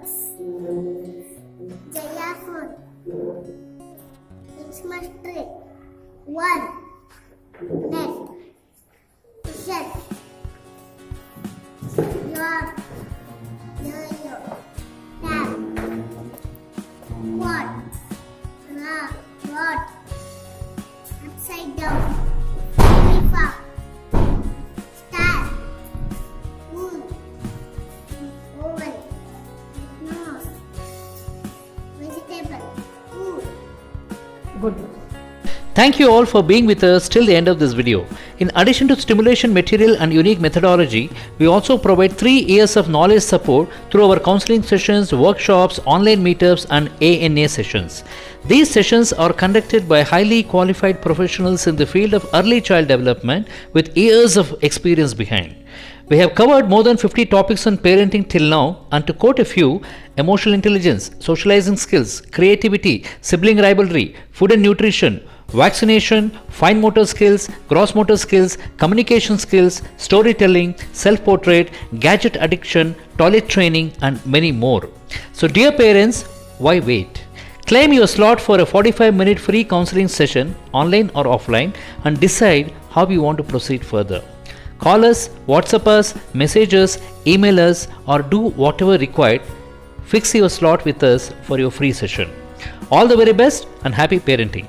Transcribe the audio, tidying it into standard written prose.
words. Jaya phone. It's my trick. 1. Net. Question. Your. Yo-yo. Tap. What? Rod. Upside down. Paper. Star. Moon. Oval. Nose. Vegetable. Food. Good. Thank you all for being with us till the end of this video. In addition to stimulation material and unique methodology, we also provide 3 years of knowledge support through our counseling sessions, workshops, online meetups and ANA sessions. These sessions are conducted by highly qualified professionals in the field of early child development with years of experience behind. We have covered more than 50 topics on parenting till now, and to quote a few: emotional intelligence, socializing skills, creativity, sibling rivalry, food and nutrition, vaccination, fine motor skills, gross motor skills, communication skills, storytelling, self-portrait, gadget addiction, toilet training and many more. So dear parents, why wait? Claim your slot for a 45-minute free counseling session, online or offline, and decide how you want to proceed further. Call us, WhatsApp us, message us, email us, or do whatever required. Fix your slot with us for your free session. All the very best and happy parenting.